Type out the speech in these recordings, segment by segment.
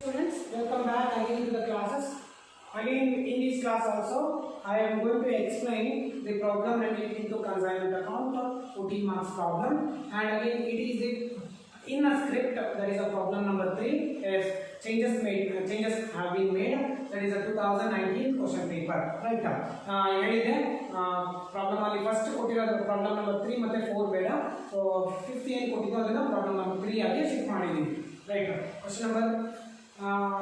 Students, welcome back again to the classes. Again, in this class also, I am going to explain the problem relating to consignment account, 14 marks problem. And again, it is in a script. That is a problem number 3. If changes have been made. That is a 2019 question paper. Right. Problem only first problem number 3 ಮತ್ತೆ 4 ಬೇಡ. So 5th ಏನು ಕೊಟ್ಟಿದ್ದು ಅದನ್ನ problem number 3 ಆಗಿ shift ಮಾಡಿದೀನಿ. Right. Question number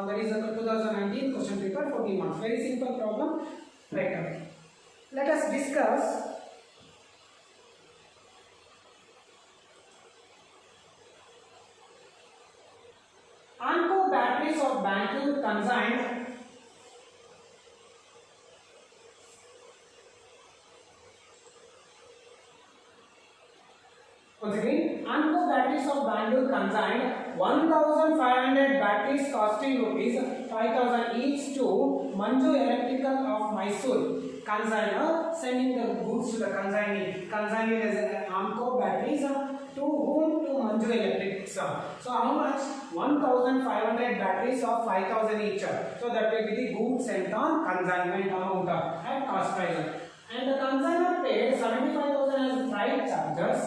that is a 2019 question paper, 14 marks. Very simple problem. Right. Let us discuss Anko batteries of Bangalore consigned once again. Anko batteries of Bangalore consigned 1,500 batteries costing rupees 5,000 each to Manju Electrical of Mysore. Consigner sending the goods to the consignee. Consignee is Anko batteries to whom? To Manju Electrics. So how much? 1,500 batteries of 5,000 each. So that will be the goods sent on consignment amount at cost price. And the consigner paid 75,000 as freight charges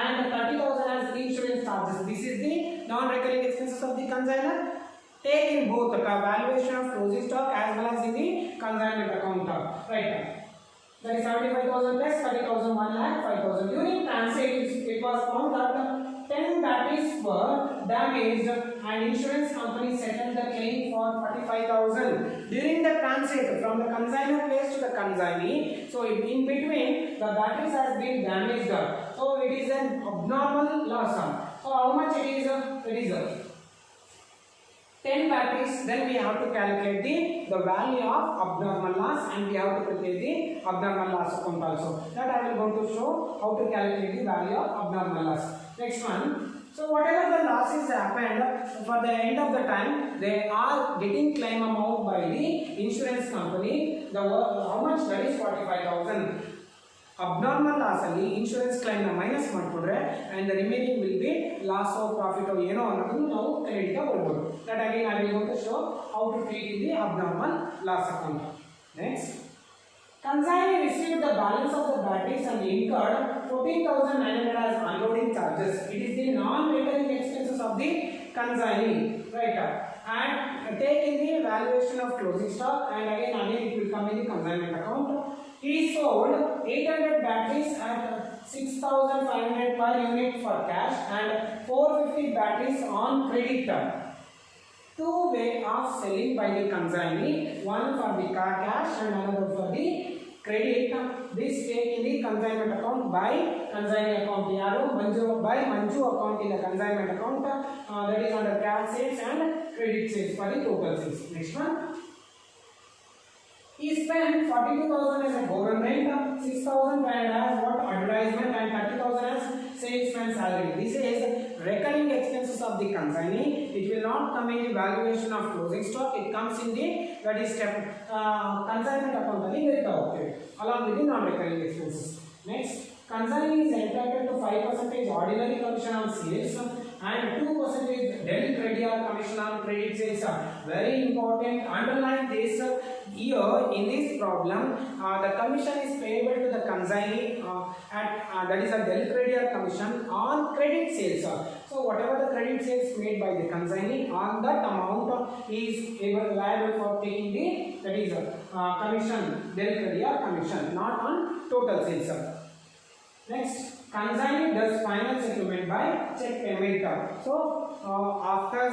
and 30,000 as insurance charges. This is the non-recurring expenses of the consigner. Take in both the valuation of closing stock as well as in the consignment account. Right. That is 75,000 plus 30,000, 1 lakh, 5,000. During transit, it was found that 10 batteries were damaged and insurance company settled the claim for 45,000. During the transit from the consigner place to the consignee, so in between the batteries has been damaged. So it is an abnormal loss. So how much it is? It is 10 batteries. Then we have to calculate the value of abnormal loss, and we have to prepare the abnormal loss account also. That I will going to show how to calculate the value of abnormal loss. Next one. So whatever the losses happened, for the end of the time, they are getting claim amount by the insurance company. How much? That is 45,000. Abnormal loss ಅಲ್ಲಿ insurance claim ನ minus ಮಾಡಿಕೊಂಡ್ರೆ and the remaining will be loss or profit or ಏನೋ ಅನ್ನೋದನ್ನು ನಾವು credit ಗೆ ಬರಬಹುದು. That again I will going to show how to treat in the abnormal loss account. Next, consignee received the balance of the batteries and incurred 14,900 as unloading charges. It is the non-recurring expenses of the consignee. Right. And take in the valuation of closing stock, and again it will come in the consignment account. He sold 800 batteries at 6,500 per unit for cash and 450 batteries on credit. Two way of selling by the consignee, one for the car cash and another for the credit. This take in the consignment account by consignee account. By Manju account in the consignment account. That is under cash sales and credit sales for the total sales. Next one. He spent 42,000 as a government, 6,500 as what advertisement, and 30,000 as salesman salary. This is recurring expenses of the consignee. It will not come in the valuation of closing stock. It comes in the that is consignment account along with the non-recurring expenses. Next, consignee is entitled to 5% ordinary commission on sales and 2% del credit commission on credit sales. Very important. Underline this. Here in this problem, the commission is payable to the consignee at that is a del credit commission on credit sales. So whatever the credit sales made by the consignee, on that amount is liable for taking the that is commission, del credit commission, not on total sales. Next, consignee does final settlement by check payment. So after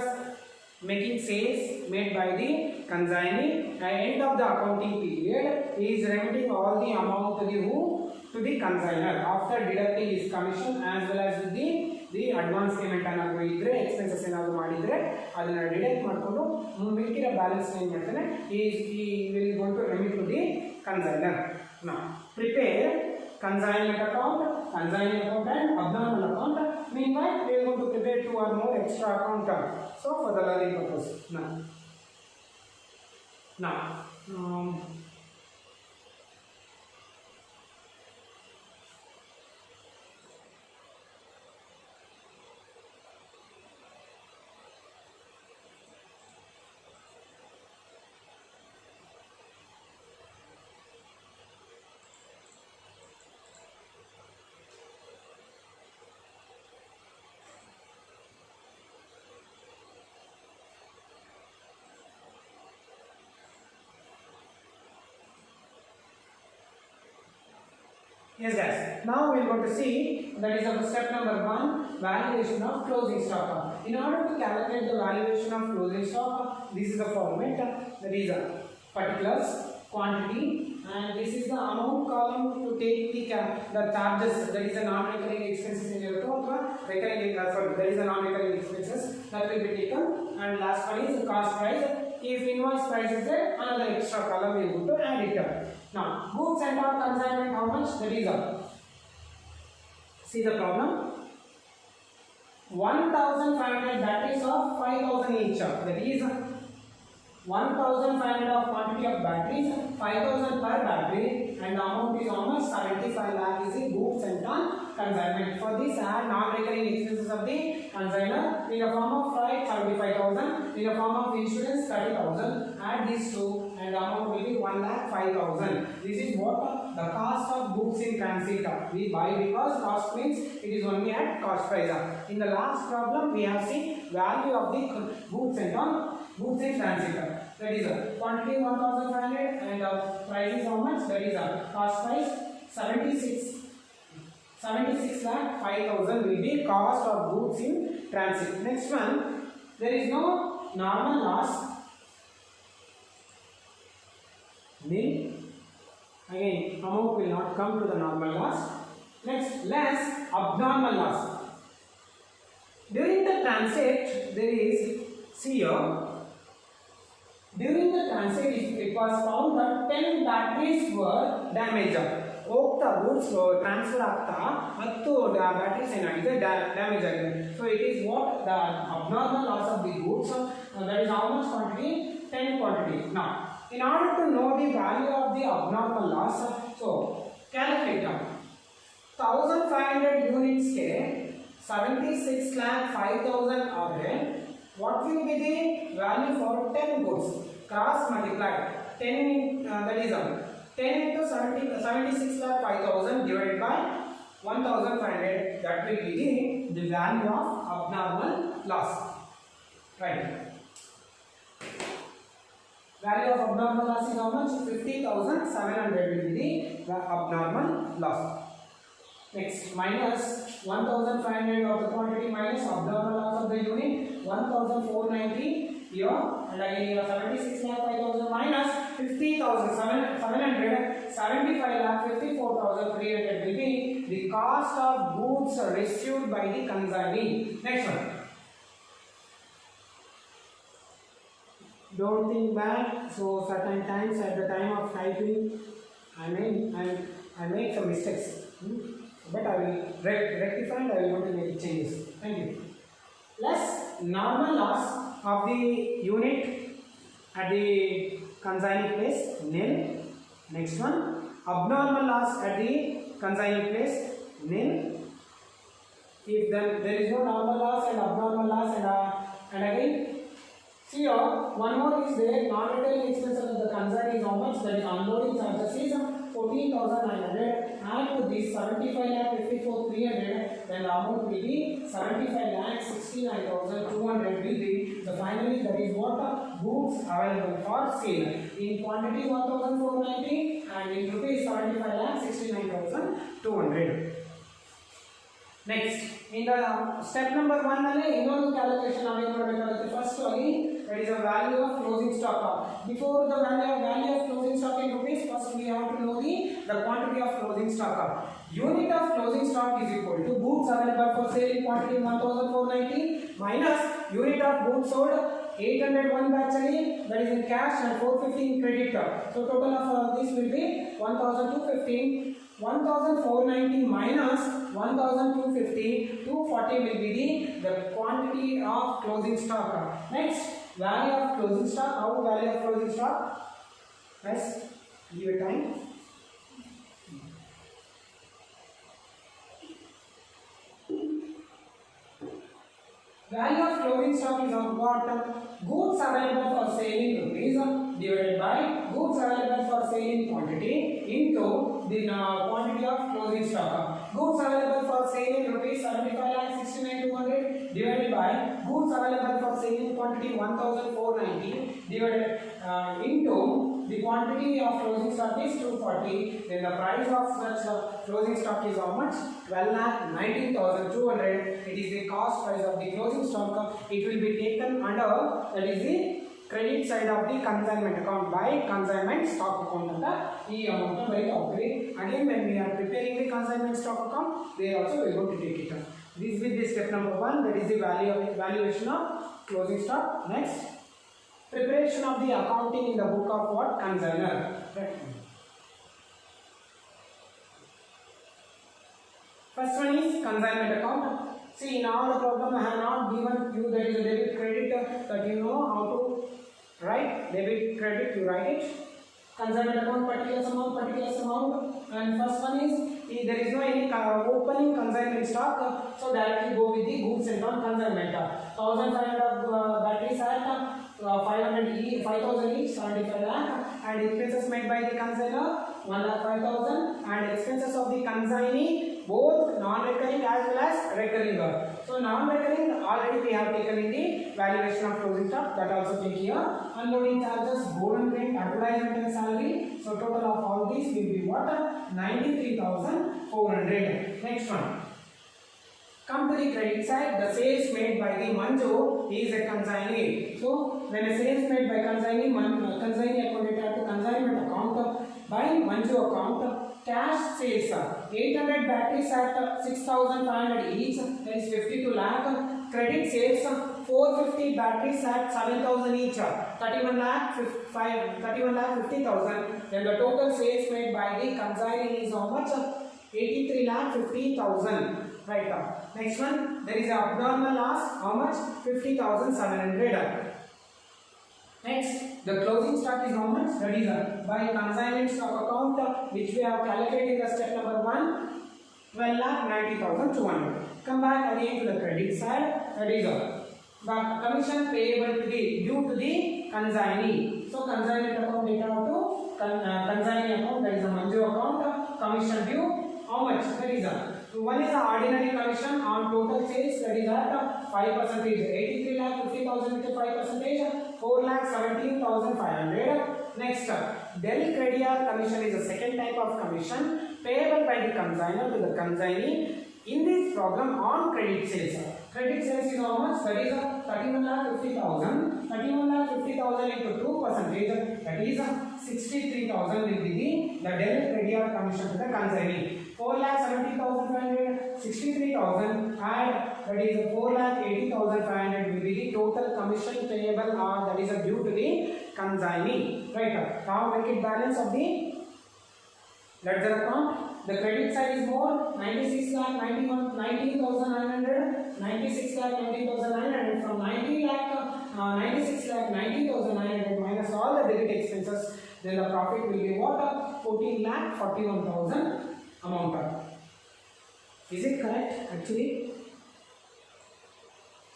making sales made by the consignee, at end of the accounting period, he is remitting all the amount to the consigner after deducting his commission as well as the advance payment ಏನಾದರೂ ಇದ್ರೆ expenses ಏನಾದರೂ ಮಾಡಿದ್ರೆ ಅದನ್ನ deduct ಮಾಡಿಕೊಂಡು ಮಿಕ್ಕಿರೋ balance ಏನು ಮಾಡ್ತಾನೆ he will going to remit to the consigner. Now prepare consignment account, consignee account and abnormal account. Meanwhile, we are going to prepare 2 or more extra account. So for the learning purpose. Now Yes guys, now we are going to see, that is our step number 1, valuation of closing stock. In order to calculate the valuation of closing stock, this is the format, that is particulars, quantity, and this is the amount column to take the charges, that is a non-recurring expenses in your total, recurring, that is a non-recurring expenses that will be taken, and last one is the cost price. If invoice price is there, another extra column we will to add it up. Now, goods and all consignment, how much? That is see the problem. 1,500 batteries of 5,000 each. That is 1,500 of quantity of batteries, 5,000 per battery, and the amount is almost 75 lakh is the goods and on consignment. For this, add non-recurring expenses of the consignor in the form of freight 75,000, in the form of insurance 30,000. Add these two, and the amount will be 1,05,000. This is what the cost of goods in transit. We buy because cost means it is only at cost price. In the last problem, we have seen value of the goods and on goods in transit. That is quantity 1,500 and price is how much? That is cost price 76 lakh 5,000 will be cost of goods in transit. Next one, there is no normal loss. Nil. Again, amount will not come to the normal loss. Next, less abnormal loss. During the transit, there is here. During the transit, it was found that 10 batteries were damaged. ಹೋಗ್ತಾ goods transfer ಆಗ್ತಾ 10 batteries ಏನಾಗಿದೆ damage ಆಗಿದೆ. So it is what the abnormal loss of the goods. That is how much quantity? 10 quantity. Now, in order to know the value of the abnormal loss, so calculate 1,500 units ke 76 lakh 5,000 are. What will be the value for 10 goods? Cross multiplied 10 that is 10 into 76 lakh 5,000 divided by 1,500. That will be the value of abnormal loss. Right. Value of abnormal loss is how much? 50,700 will be the abnormal loss. Next, minus 1,500 of the quantity minus abnormal loss of the unit 1,490 here, and again here 76 lakh 5,000 minus 50,700 75 lakh 54,300 will be the cost of goods received by the consignee. Next one. Don't think back. So certain times at the time of typing, I make some mistakes. But I will rectify and I will going to make changes. Thank you. Less normal loss of the unit at the consignee place, nil. Next one, abnormal loss at the consignee place, nil. If then there is no normal loss and abnormal loss and again, see here, one more is there, non-recurring expenses of the consignee is how much? That is unloading charges is 14,900. Add to this 75 lakh 54,300, then the amount will be 75 lakh 69,200 will be the finally that is what goods available for sale in quantity 1,490 and in rupees 75 lakh 69,200. Next, in the step number 1 ನಲ್ಲಿ ಇನ್ನೊಂದು calculation ನಾವು ಏನು ಮಾಡಬೇಕಾಗುತ್ತೆ? First ಅಲ್ಲಿ that is a value of closing stock. Before the value of closing stock in rupees, first we have to know the quantity of closing stock. Unit of closing stock is equal to goods available for sale in quantity 1,490 minus unit of goods sold 801 actually, that is in cash, and 450 in credit. So total of this will be 1,215. 1,490 minus 1,250, 240 will be the quantity of closing stock. Next, value of closing stock. How value of closing stock? Yes, give it time. Value of closing stock is on what? Goods available for sale in rupees divided by goods available for sale in quantity into the quantity of closing stock. Goods available for sale in rupees 75 lakh 69,200 divided by goods available for sale in quantity 1490 divided into the quantity of closing stock is 240. Then the price of such closing stock is how much? 12,19,200. It is the cost price of the closing stock. It will be taken under, that is the credit side of the consignment account by consignment stock account anta ee amount bari agri. Again when we are preparing the consignment stock account, there also we are going to take it up. This with the step number 1, that is the valuation of closing stock. Next, preparation of the accounting in the book of what? Consignor. Right. First one is consignment account. See, in all the problem I have not given you that is a debit credit, that you know how to write. Debit credit, you write it. Consignment account, particular amount. And first one is, if there is no any opening consignment stock, so directly go with the goods sent on consignment. 1500 batteries at 5,000 each, 75 lakh, and expenses made by the consignor 1,05,000, and expenses of the consignee both non-recurring as well as recurring. So non-recurring already we have taken in the valuation of closing stock, that also take here. Unloading charges, gold and rent, advertisement and salary. So total of all these will be what? 93,400. Next one. Come to the credit side. The sales made by the Manju is a consignee. So when a sales made by consignee, consignee account to consignment account by Manju account, cash sales 800 batteries at 6,500 each, that is 52 lakh. Credit sales 450 batteries at 7,000 each, 31 lakh 50,000. Then the total sales made by the consignee is how much? 83 lakh 50,000. Right. Next one, there is a abnormal loss. How much? 50,700. Next, the closing stock is how much? That is by consignment stock account, which we have calculated in the step number 1, 12,90,200. Come back again to the credit side. That is the commission payable to the due to the consignee. So consignment account data to consignee account, that is a Manju account. Commission due, how much? That is one is the ordinary commission on total sales, that is at 5%. 83 lakh 50,000 with 5%, 4,17,500. Next, Delhi Creditor commission is the second type of commission payable by the consignor to the consignee in this program on credit sales. Credit sales is how much? That is 31,50,000. 31,50,000 into 2%, that is 63,000 will be the Delhi Creditor commission to the consignee. 4,70,500, 63,000, and that is 4,80,500 will be the total commission payable or that is due to the consignee. Right. Now make it balance of the ledger account. The credit side is more, 96,19,900, 96,19,900. From 96,90,900 minus all the debit expenses, then the profit will be what? 14,41,000 amount. Is it correct actually?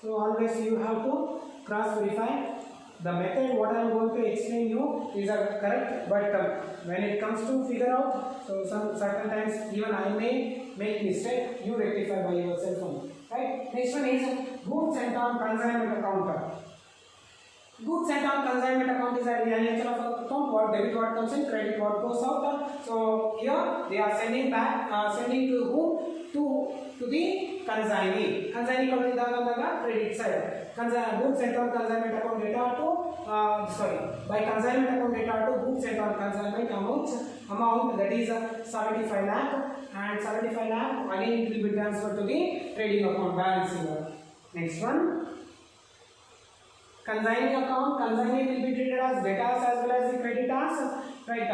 So always you have to cross verify. The method what I am going to explain you is correct, but when it comes to figure out, so some certain times even I may make mistake, you rectify by yourself only. Right? Next one is goods sent on consignment account. Goods sent on consignment account is a real nature of account. What debit, what comes in, credit, what goes out. So here they are sending back, sending to who? To the consignee. Consignee credit side. Goods sent on consignment account data to by consignment account data to goods sent on consignment amount that is 75 lakh, and 75 lakh again it will be transferred to the trading account balancing. Next one, consignee account. Consignee will be treated as debtors as well as the creditors. Right.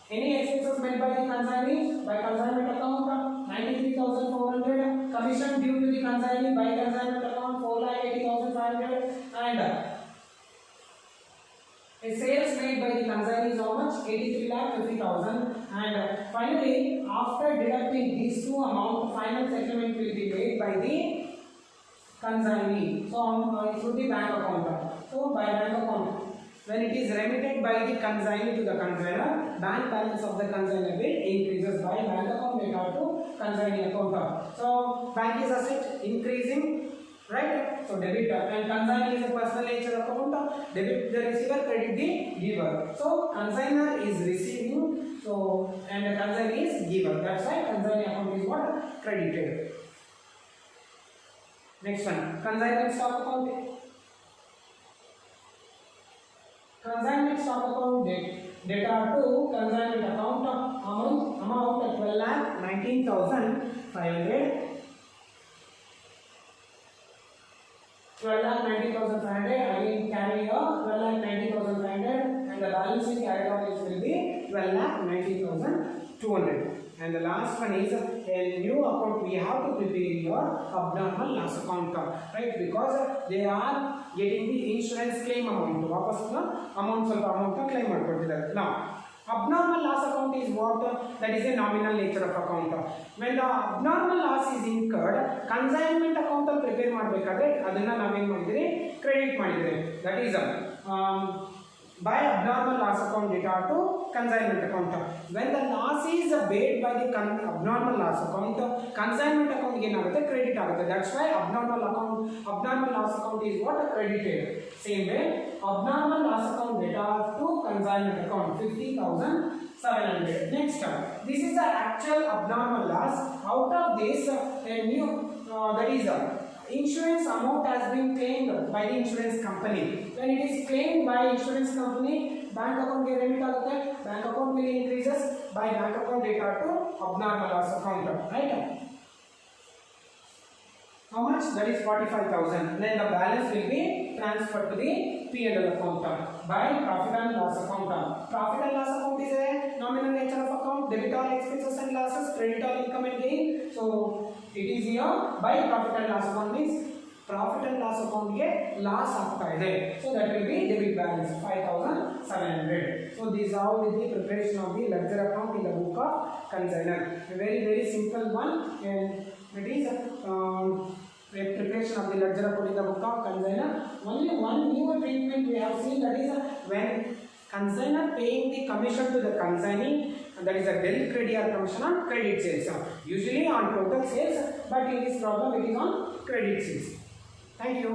Any expenses made by the consignee by consignment account 93,400. Commission due to the consignee by consignment account 4,80,500. And a sales made by the consignee is how much? 83,50,000. And finally, after deducting these two amounts, final settlement will be made by the consignee. So it should be bank account. So by bank account, when it is remitted by the consignee to the consignor, bank balance of the consignor will increases by bank account data to consignee account. So bank is asset increasing, right? So debit and consignee is a personal nature account. Debit the receiver, credit the giver. So consignor is receiving, so and the consignee is giver. That's why consignee account is what? Credited. Next one, consignment stock account. Consignment stock account data to consignment account amount at 12,19,500. 12,19,500 again carry on 12,19,500 and the balance in carried on will be 12,19,200. And the last one is a new account. We have to prepare your abnormal loss account, right? Because they are getting the insurance claim amount. Amount claim now. Abnormal loss account is what? That is a nominal nature of account. When the abnormal loss is incurred, consignment account prepare ಮಾಡಬೇಕಾದ್ರೆ ಅದನ್ನ ನಾವೇನು ಮಾಡಿದ್ರಿ credit ಮಾಡಿದ್ರಿ. That is by abnormal loss account data to consignment account. When the loss is paid by the abnormal loss account, consignment account ಏನಾಗುತ್ತೆ credit ಆಗುತ್ತೆ. That's why abnormal loss account is what? Credited. Same way, abnormal loss account data to consignment account 50,700. Next, this is the actual abnormal loss. Out of this, a new that is insurance amount has been claimed by the insurance company. When it is claimed by insurance company, bank account get debit agutte. Bank account will increases by bank account data to abnormal loss account, right? How much? That is 45,000. Then the balance will be transferred to the P&L account by profit and loss account. Profit and loss account is a nominal nature of account. Debit all expenses and losses, credit all income and gain. So it is here by profit and loss account means profit and loss account get loss after there. So that will be debit balance 5,700. So this is how with the preparation of the ledger account in the book of consignor. A very simple one, and it is preparation of the ledger account in the book of consignor. Only one new treatment we have seen, that is when consignor paying the commission to the consignee, and that is a debit credit or commission on credit sales. Usually on total sales, but in this problem it is on credit sales. Thank you.